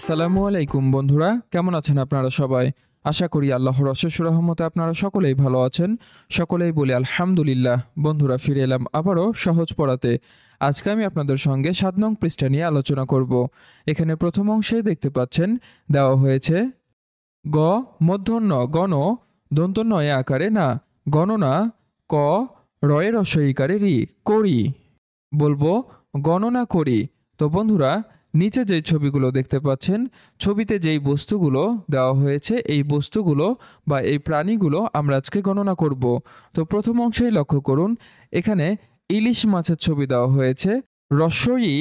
আসসালামু আলাইকুম বন্ধুরা, কেমন আছেন আপনারা সবাই? আশা করি আল্লাহর অশেষ রহমতে আপনারা সকলেই ভালো আছেন। সকলেই বলি আলহামদুলিল্লাহ। বন্ধুরা, ফিরে এলাম আবারও সহজ পড়াতে। আজকে আমি আপনাদের সঙ্গে ৭ নং পৃষ্ঠা নিয়ে আলোচনা করব। এখানে প্রথম অংশে দেখতে পাচ্ছেন দেওয়া হয়েছে গ মূর্ধন্য গণ দন্তন্য এ আকারে না গণনা ক রয়ের রস্বইকারে রি করি। বলবো গণনা করি। তো বন্ধুরা, নিচে যে ছবিগুলো দেখতে পাচ্ছেন, ছবিতে যেই বস্তুগুলো দেওয়া হয়েছে এই বস্তুগুলো বা এই প্রাণীগুলো আমরা আজকে গণনা করব। তো প্রথম অংশেই লক্ষ্য করুন, এখানে ইলিশ মাছের ছবি দেওয়া হয়েছে। রস্বই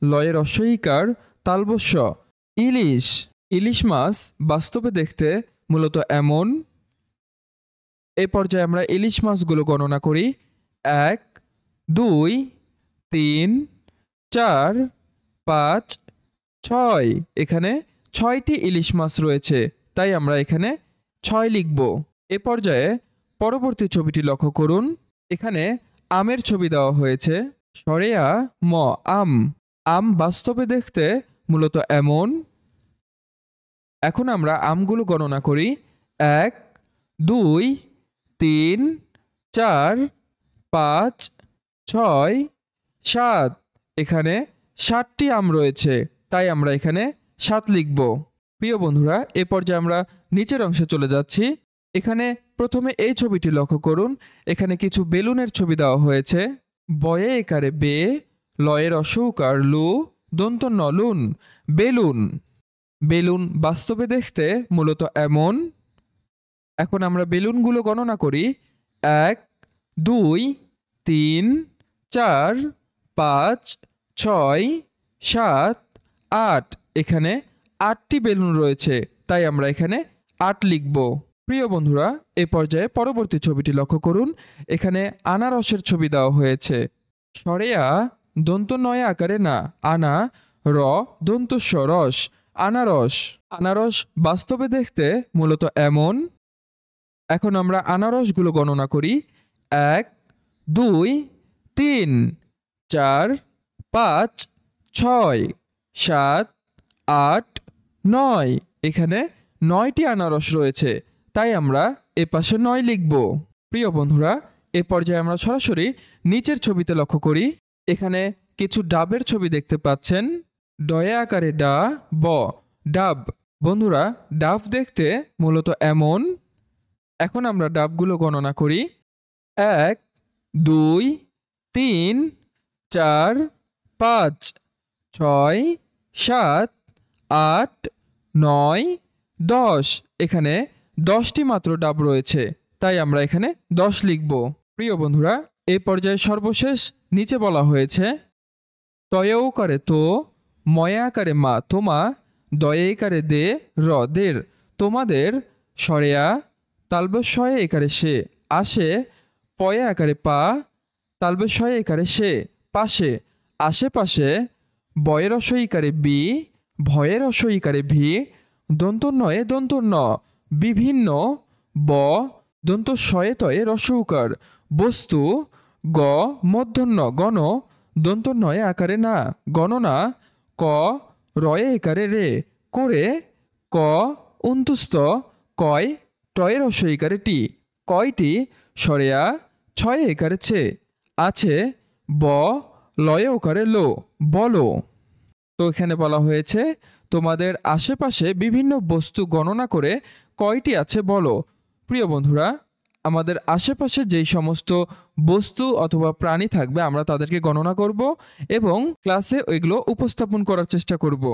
লয়ে রস্বইকার তালবস্য ইলিশ। ইলিশ মাছ বাস্তবে দেখতে মূলত এমন। এই পর্যায়ে আমরা ইলিশ মাছগুলো গণনা করি। ১, ২, ৩, ৪, ৫, ৬। এখানে ৬টি ইলিশ মাছ রয়েছে, তাই আমরা এখানে ৬ লিখব। এ পর্যায়ে পরবর্তী ছবিটি লক্ষ্য করুন, এখানে আমের ছবি দেওয়া হয়েছে। সরেয়া ম আম। আম বাস্তবে দেখতে মূলত এমন। এখন আমরা আমগুলো গণনা করি। ১, ২, ৩, ৪, ৫, ৬, ৭। এখানে ৭টি আম রয়েছে, তাই আমরা এখানে ৭ লিখব। প্রিয় বন্ধুরা, এ পর্যায়ে আমরা নিচের অংশে চলে যাচ্ছি। এখানে প্রথমে এই ছবিটি লক্ষ্য করুন, এখানে কিছু বেলুনের ছবি দেওয়া হয়েছে। বয়ে একারে বে, লয়ের অসৌকার লু, দন্ত ন লুন। বেলুন। বেলুন বাস্তবে দেখতে মূলত এমন। এখন আমরা বেলুনগুলো গণনা করি। ১, ২, ৩, ৪, ৫, ৬, ৭, ৮। এখানে ৮টি বেলুন রয়েছে, তাই আমরা এখানে ৮ লিখব। প্রিয় বন্ধুরা, এ পর্যায়ে পরবর্তী ছবিটি লক্ষ্য করুন, এখানে আনারসের ছবি দেওয়া হয়েছে। সরেয়া দন্ত নয় আকারে না আনা র দন্তস্ব রস আনারস। আনারস বাস্তবে দেখতে মূলত এমন। এখন আমরা আনারসগুলো গণনা করি। ১, ২, ৩, ৪, ৫, ৬, ৭, ৮, ৯। এখানে ৯টি আনারস রয়েছে, তাই আমরা এ পাশে ৯ লিখব। প্রিয় বন্ধুরা, এ পর্যায়ে আমরা সরাসরি নিচের ছবিতে লক্ষ্য করি। এখানে কিছু ডাবের ছবি দেখতে পাচ্ছেন। ডয়ে আকারে ডা ব ডাব। বন্ধুরা, ডাব দেখতে মূলত এমন। এখন আমরা ডাবগুলো গণনা করি। ১, ২, ৩, ৪, ৫, ৬, ৭, ৮, ৯, ১০। এখানে 10টি মাত্র ডাব রয়েছে, তাই আমরা এখানে 10 লিখব। প্রিয় বন্ধুরা, এই পর্যায়ে সর্বশেষ নিচে বলা হয়েছে তয়েও করে তো, ময়া আকারে মা তোমা, দয়ে একারে দে র দের তোমাদের। সরেয়া তালবস্বয়ে একারে সে আসে, পয়ে আকারে পা, তালবস্বয়ে একারে সে পাশে আশেপাশে। বয়ের রস্বইকারে বি, ভয়ের রস্বইকারে ভি, দন্তন্নয়ে দন্তন্য বিভিন্ন। ব দন্তস্বয়ে তয়ে রস্বউকার বস্তু। গ মূর্ধন্য গণ দন্তন্নয়ে আকারে না গণনা ক রয়ে একারে রে করে। ক উন্তুস্ত কয় টয়ে রস্বইকারে টি কয়টি। সরেয়া ছয়ে একারে ছে আছে। ব লয়ে ওকারে লো বলো। তো এখানে বলা হয়েছে তোমাদের আশেপাশে বিভিন্ন বস্তু গণনা করে কয়টি আছে বলো। প্রিয় বন্ধুরা, আমাদের আশেপাশে যেই সমস্ত বস্তু অথবা প্রাণী থাকবে আমরা তাদেরকে গণনা করব এবং ক্লাসে ওইগুলো উপস্থাপন করার চেষ্টা করব।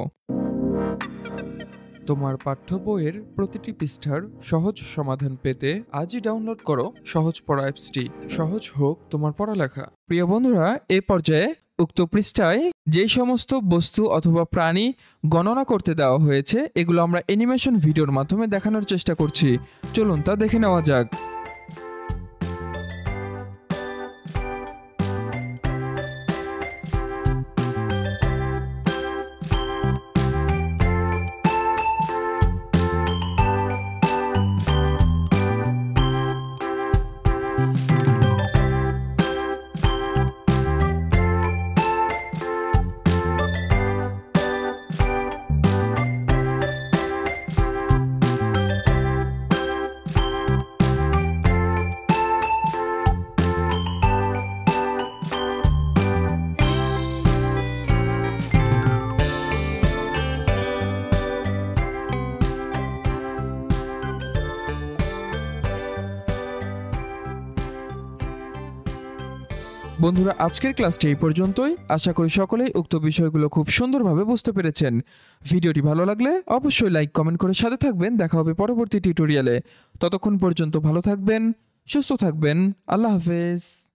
তোমার পাঠ্য বইয়ের প্রতিটি পৃষ্ঠার সহজ সমাধান পেতে আজই ডাউনলোড করো সহজ পড়া অ্যাপসটি। সহজ হোক তোমার পড়ালেখা। প্রিয় বন্ধুরা, এই পর্যায়ে উক্ত পৃষ্ঠায় যে সমস্ত বস্তু অথবা প্রাণী গণনা করতে দেওয়া হয়েছে এগুলো আমরা অ্যানিমেশন ভিডিওর মাধ্যমে দেখানোর চেষ্টা করছি। চলুন তা দেখে নেওয়া যাক। বন্ধুরা, আজকের ক্লাসটি এই পর্যন্তই। আশা করি সকলেই উক্ত বিষয়গুলো খুব সুন্দরভাবে বুঝতে পেরেছেন। ভিডিওটি ভালো লাগলে অবশ্যই লাইক কমেন্ট করে সাথে থাকবেন। দেখা হবে পরবর্তী টিউটোরিয়ালে। ততক্ষণ পর্যন্ত ভালো থাকবেন, সুস্থ থাকবেন। আল্লাহ হাফেজ।